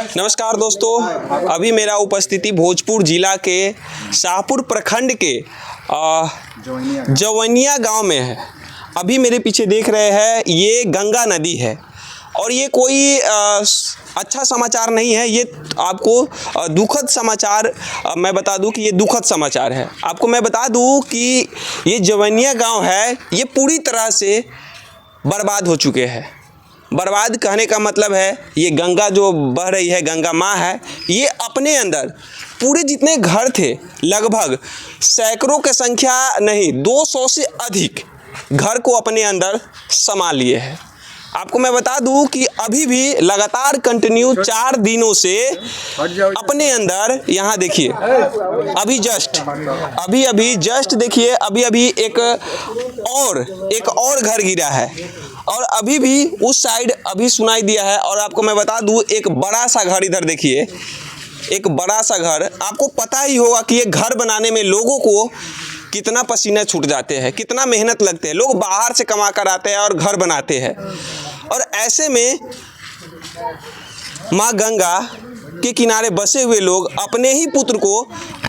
नमस्कार दोस्तों, अभी मेरा उपस्थिति भोजपुर जिला के शाहपुर प्रखंड के जवनिया गांव में है। अभी मेरे पीछे देख रहे हैं ये गंगा नदी है और ये कोई अच्छा समाचार नहीं है। ये आपको दुखद समाचार मैं बता दूं कि ये दुखद समाचार है। आपको मैं बता दूं कि ये जवनिया गांव है, ये पूरी तरह से बर्बाद हो चुके हैं। बर्बाद कहने का मतलब है ये गंगा जो बह रही है, गंगा माँ है, ये अपने अंदर पूरे जितने घर थे लगभग सैकड़ों की संख्या नहीं 200 से अधिक घर को अपने अंदर समा लिए है। आपको मैं बता दूं कि अभी भी लगातार कंटिन्यू 4 दिनों से अपने अंदर यहाँ देखिए अभी जस्ट देखिए अभी एक और घर गिरा है और अभी भी उस साइड अभी सुनाई दिया है। और आपको मैं बता दूं एक बड़ा सा घर इधर देखिए, एक बड़ा सा घर। आपको पता ही होगा कि ये घर बनाने में लोगों को कितना पसीना छूट जाते हैं, कितना मेहनत लगते हैं। लोग बाहर से कमा कर आते हैं और घर बनाते हैं और ऐसे में माँ गंगा के किनारे बसे हुए लोग अपने ही पुत्र को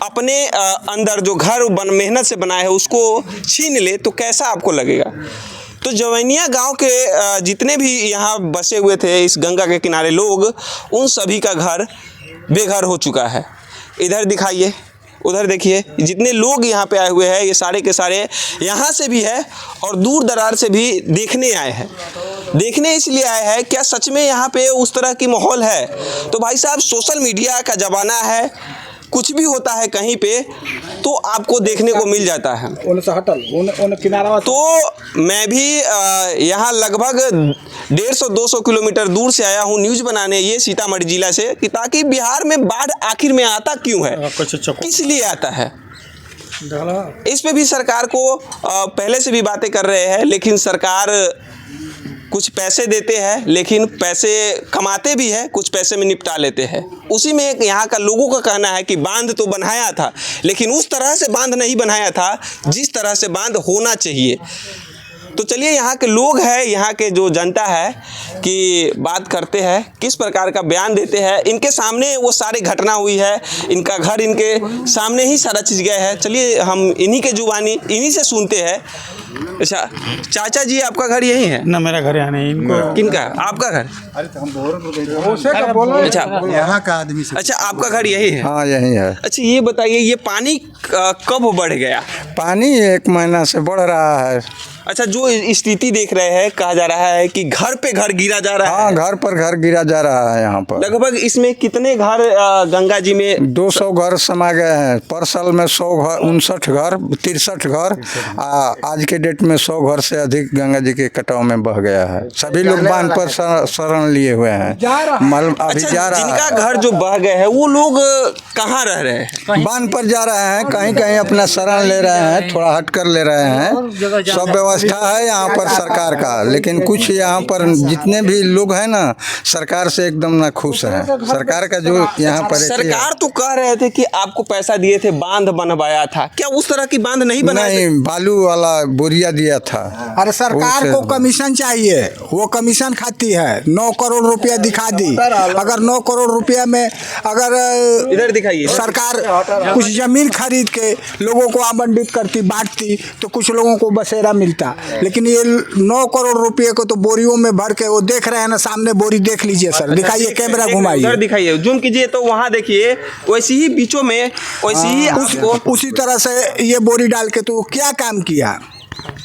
अपने अंदर जो घर मेहनत से बनाए है उसको छीन ले तो कैसा आपको लगेगा। तो जवनिया गांव के जितने भी यहाँ बसे हुए थे इस गंगा के किनारे लोग, उन सभी का घर बेघर हो चुका है। इधर दिखाइए, उधर देखिए, जितने लोग यहाँ पे आए हुए हैं ये सारे के सारे यहाँ से भी है और दूर दरार से भी देखने आए हैं। देखने इसलिए आए हैं, क्या सच में यहाँ पे उस तरह की माहौल है? तो भाई साहब, सोशल मीडिया का ज़माना है, कुछ भी होता है कहीं पे तो आपको देखने को मिल जाता है। तो मैं भी यहाँ लगभग 150-200 किलोमीटर दूर से आया हूँ न्यूज़ बनाने, ये सीतामढ़ी जिला से, कि ताकि बिहार में बाढ़ आखिर में आता क्यों है, किस लिए आता है। इस पे भी सरकार को पहले से भी बातें कर रहे हैं, लेकिन सरकार कुछ पैसे देते हैं, लेकिन पैसे कमाते भी है, कुछ पैसे में निपटा लेते हैं। उसी में एक यहाँ का लोगों का कहना है कि बांध तो बनाया था, लेकिन उस तरह से बांध नहीं बनाया था जिस तरह से बांध होना चाहिए। तो चलिए यहाँ के लोग हैं, यहाँ के जो जनता है कि बात करते हैं, किस प्रकार का बयान देते हैं। इनके सामने वो सारी घटना हुई है, इनका घर इनके सामने ही सारा चीज़ गया है। चलिए हम इन्हीं के जुबानी इन्हीं से सुनते हैं। अच्छा चाचा जी, आपका घर यही है ना? मेरा घर यहाँ नहीं। इनको किनका? आपका घर? अच्छा, यहाँ का आदमी से। अच्छा, आपका घर यही है? हाँ, यही है। अच्छा, ये बताइए ये पानी कब बढ़ गया? पानी 1 महीना से बढ़ रहा है। अच्छा, जो स्थिति देख रहे हैं, कहा जा रहा है कि घर पे घर गिरा जा रहा है। हाँ, घर पर घर गिरा जा रहा है यहाँ पर। लगभग इसमें कितने घर गंगा जी में? 200 घर समा गए हैं। परसल में 100 घर, 59 घर, 63 घर। आज के डेट में 100 घर से अधिक गंगा जी के कटाव में बह गया है। सभी लोग बांध पर शरण लिए हुए हैं। अभी जा रहा है। जिनका घर जो बह गए हैं वो लोग कहाँ रह रहे हैं? बांध पर जा रहे हैं, कहीं कहीं अपना शरण ले रहे हैं, थोड़ा हट कर ले रहे हैं। सब व्यवस्था है यहाँ पर सरकार का, लेकिन कुछ यहाँ पर जितने भी लोग हैं ना, सरकार से एकदम ना खुश है। सरकार का जो यहाँ पर सरकार तो कह रहे थे कि आपको पैसा दिए थे, बांध बनवाया था। क्या उस तरह की बांध नहीं बनाई? नहीं, बालू वाला बोरिया दिया था। अरे सरकार को कमीशन चाहिए, वो कमीशन खाती है। 9 करोड़ रुपया दिखा दी। अगर 9 करोड़ रुपया में अगर इधर दिखाइए, सरकार कुछ जमीन खरीद के लोगों को आवंटित करती, बांटती, तो कुछ लोगों को बसेरा मिलता। लेकिन ये 9 करोड़ रुपये को तो बोरियों में भर के, वो देख रहे हैं ना सामने, बोरी देख लीजिए सर, दिखाइए, कैमरा घुमाइए, उधर दिखाइए, जूम कीजिए तो वहाँ देखिए, वैसी ही बीचों में वैसी ही उसी तरह से ये बोरी डाल के तो क्या काम किया,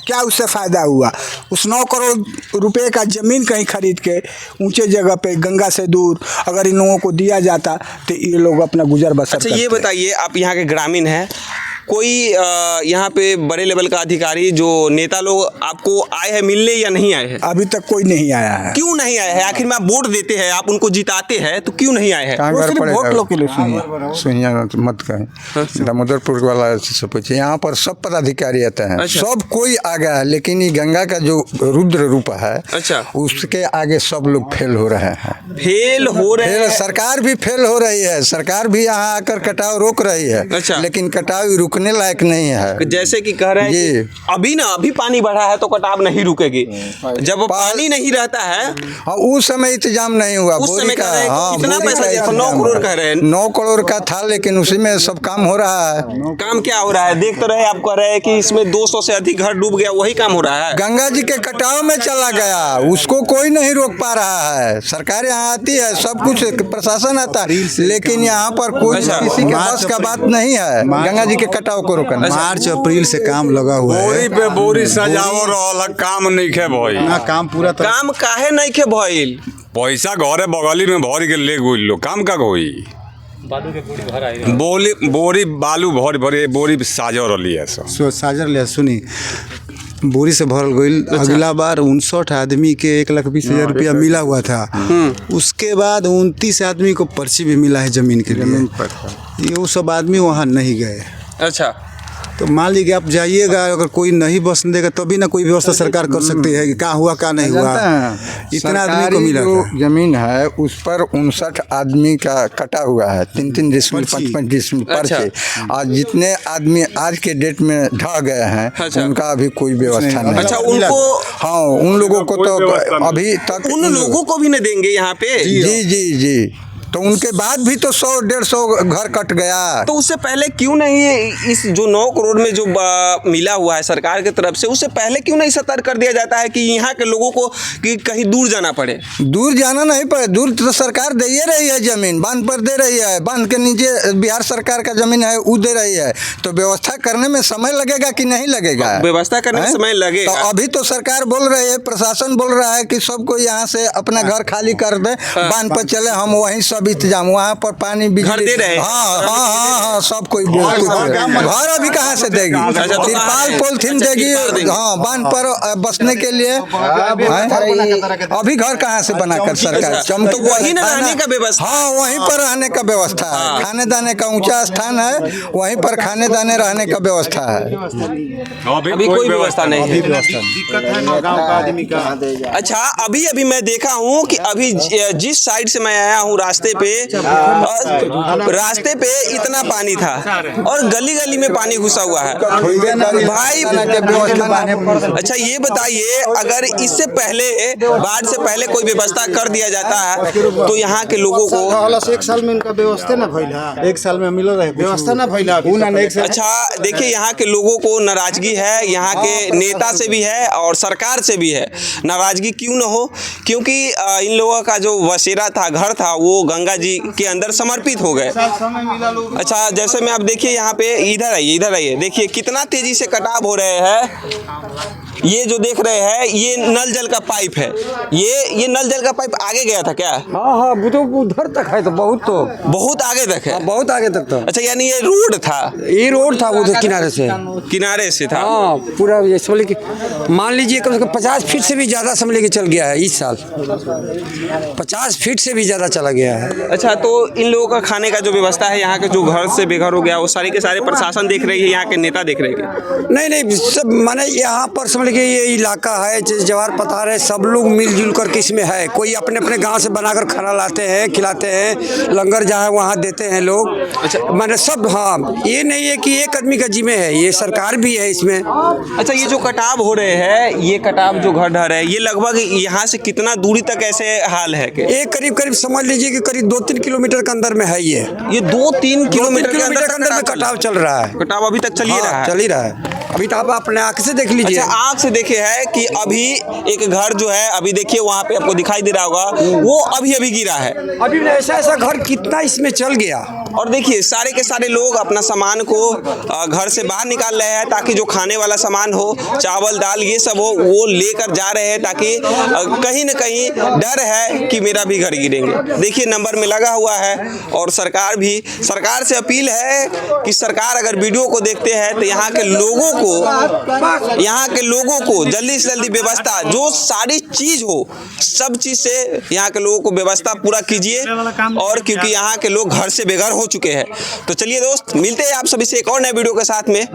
क्या उससे फ़ायदा हुआ? उस 9 करोड़ रुपए का ज़मीन कहीं खरीद के ऊंचे जगह पे गंगा से दूर अगर इन लोगों को दिया जाता तो ये लोग अपना गुजर बसर करते। अच्छा, ये बताइए, आप यहाँ के ग्रामीण हैं, कोई यहाँ पे बड़े लेवल का अधिकारी जो नेता लोग आपको आए हैं मिलने या नहीं आए हैं? अभी तक कोई नहीं आया है। क्यों नहीं आए हैं? आखिर में आप वोट देते हैं, आप उनको जिताते हैं, तो क्यों नहीं आए हैं? वोट लो के लिए सुनिए, मत कहें, दामोदरपुर वाला से पूछिए। यहाँ पर सब पदाधिकारी आते हैं। अच्छा। सब कोई आ गया है, लेकिन ये गंगा का जो रुद्र रूप है, अच्छा, उसके आगे सब लोग फेल हो रहे हैं। फेल हो रहे हैं? सरकार भी फेल हो रही है। सरकार भी यहाँ आकर कटाव रोक रही है। अच्छा। लेकिन कटाव रुकने लायक नहीं है। जैसे कि कह रहे हैं जी। कि अभी पानी बढ़ा है तो कटाव नहीं रुकेगी, जब पानी नहीं रहता है हाँ, उस समय इंतजाम नहीं हुआ उस बोरी समय का। कह रहे हैं कि हाँ, कितना बोरी पैसा का दिया था? 9 इंतजाम करोड़ है। कह रहे हैं। 9 करोड़ का था, लेकिन उसी में सब काम हो रहा है। काम क्या हो रहा है? देख तो रहे आप कह रहे हैं कि इसमें 200 से अधिक घर डूब गया, वही काम हो रहा है। गंगा जी के कटाव में चला गया, उसको कोई नहीं रोक पा रहा है। सरकार यहाँ आती है, सब कुछ प्रशासन आता है, लेकिन यहाँ पर कोई अच्छा। किसी के बस का बात नहीं है गंगा जी के कटाव को रोकना। मार्च अप्रैल से काम लगा हुआ है। बोरी पे बोरी सजावो रहल, काम नहीं खे भाई। ना काम पूरा तरह काम काहे नहीं के भइल? पैसा घरे बगली में भर के ले गई लो, काम का होई? बोरी बालू भर भरे बोरी साजो रही है सब। साजर ले सुनी बोरी से भरल गईल। अगला बार 59 आदमी के 1,20,000 रुपया मिला हुआ था। उसके बाद 29 आदमी को पर्ची भी मिला है जमीन के लिए। ये वो सब आदमी वहाँ नहीं गए। अच्छा, तो मान लीजिए आप जाइएगा, अगर कोई नहीं बसने देगा तभी ना कोई व्यवस्था सरकार कर सकती है कि क्या हुआ क्या नहीं हुआ। इतना आदमी को मिला जो था। जमीन है उस पर 59 आदमी का कटा हुआ है, 3-3 डिसमिल, 5-5 डिसमिल पर्चे। आज जितने आदमी आज के डेट में ढह गए हैं, अच्छा। उनका अभी कोई व्यवस्था नहीं। अच्छा, उनको हाँ, उन लोगों को तो अभी तक उन लोगों को भी न देंगे यहाँ पे? जी जी जी, तो उनके बाद भी तो 100-150 घर कट गया। तो उससे पहले क्यों नहीं इस जो 9 करोड़ में जो मिला हुआ है सरकार की तरफ से, उससे पहले क्यों नहीं सतर्क कर दिया जाता है कि यहाँ के लोगों को कि कहीं दूर जाना पड़े? दूर जाना नहीं पड़े, दूर तो सरकार दे ही रही है, जमीन बांध पर दे रही है। बांध के नीचे बिहार सरकार का जमीन है, वो दे रही है। तो व्यवस्था करने में समय लगेगा कि नहीं लगेगा? व्यवस्था करने में समय लगेगा। तो अभी तो सरकार बोल रही है, प्रशासन बोल रहा है कि सबको यहाँ से अपना घर खाली कर दे, बांध पर चले, हम वहीं सब इंतजाम, वहाँ पर पानी घर दे रहे हैं। हाँ, सब कोई घर अभी कहाँ से देगी? तिरपाल पॉलिथीन देगी, हाँ, बांध पर बसने के लिए। अभी घर कहाँ से बनाकर सरकार? तो वहीं ना रहने का व्यवस्था? हाँ, वहीं पर रहने का व्यवस्था है। खाने दाने का ऊंचा स्थान है, वहीं पर खाने दाने रहने का व्यवस्था है। अभी कोई व्यवस्था नहीं है। दिक्कत है ना गाँव का आदमी का। अच्छा, अभी मैं देखा हूँ कि अभी जिस साइड से मैं आया हूँ रास्ते पे इतना पानी था और गली गली में पानी घुसा हुआ है भाई। अच्छा, ये बताइए, अगर इससे पहले बाढ़ से पहले कोई व्यवस्था कर दिया जाता है तो यहाँ के लोगों को 1 साल में इनका व्यवस्था ना भइला, 1 साल में मिल रहा है व्यवस्था ना भइला। अच्छा, देखिए, यहाँ के लोगों को नाराजगी है, यहाँ के नेता से भी है और सरकार से भी है। नाराजगी क्यों न हो, क्योंकि इन लोगों का जो बसेरा था, घर था, वो गंगा जी के अंदर समर्पित हो गए। अच्छा, जैसे में आप देखिए यहाँ पे, इधर आइए, देखिए कितना तेजी से कटाव हो रहे हैं। ये जो देख रहे हैं, ये नल जल का पाइप है। ये नल जल का पाइप आगे गया था क्या? हाँ, वो तो उधर तक है, तो बहुत आगे तक है। बहुत आगे तक था। अच्छा, यानी ये रोड था? ये रोड था उधर किनारे से था। हाँ, पूरा ये समझ के मान लीजिए कम से कम 50 फीट से भी ज़्यादा समझ के चल गया है इस साल। 50 फीट से भी ज़्यादा चला गया है। अच्छा, तो इन लोगों का खाने का जो व्यवस्था है, यहाँ के जो घर से बेघर हो गया, वो सारे के सारे प्रशासन देख रही है, यहाँ के नेता देख रहे हैं? नहीं, सब माने यहाँ पर समझ के ये इलाका है, जवार पतार है, सब लोग मिलजुल कर के इसमें है। कोई अपने अपने गांव से बनाकर खाना लाते हैं, खिलाते हैं, लंगर जहाँ वहाँ देते हैं लोग। अच्छा, माने सब, हाँ, ये नहीं है कि एक आदमी का जिम्मे है, ये सरकार भी है इसमें। अच्छा, ये जो कटाव हो रहे हैं, ये कटाव जो घर ढह रहे हैं, ये लगभग यहाँ से कितना दूरी तक ऐसे हाल है? ये करीब समझ लीजिए कि करीब 2-3 किलोमीटर के अंदर में है। ये 2-3 किलोमीटर के अंदर में कटाव चल रहा है। कटाव अभी तक चल ही रहा है। अभी तो आप अपने आँख से देख लीजिए। अच्छा, आँख से देखे है कि अभी एक घर जो है, अभी देखिए वहाँ पे आपको दिखाई दे रहा होगा, वो अभी गिरा है। अभी ऐसा घर कितना इसमें चल गया। और देखिए, सारे के सारे लोग अपना सामान को घर से बाहर निकाल रहे हैं, ताकि जो खाने वाला सामान हो, चावल दाल ये सब हो, वो लेकर जा रहे हैं, ताकि कहीं न कहीं डर है कि मेरा भी घर गिरेंगे। देखिए, नंबर में लगा हुआ है। और सरकार से अपील है कि सरकार अगर वीडियो को देखते हैं तो यहाँ के लोगों को जल्दी से जल्दी व्यवस्था, जो सारी चीज़ हो, सब चीज़ से यहाँ के लोगों को व्यवस्था पूरा कीजिए। और क्योंकि यहाँ के लोग घर से बेघर हो चुके हैं। तो चलिए दोस्त, मिलते हैं आप सभी से एक और नए वीडियो के साथ में।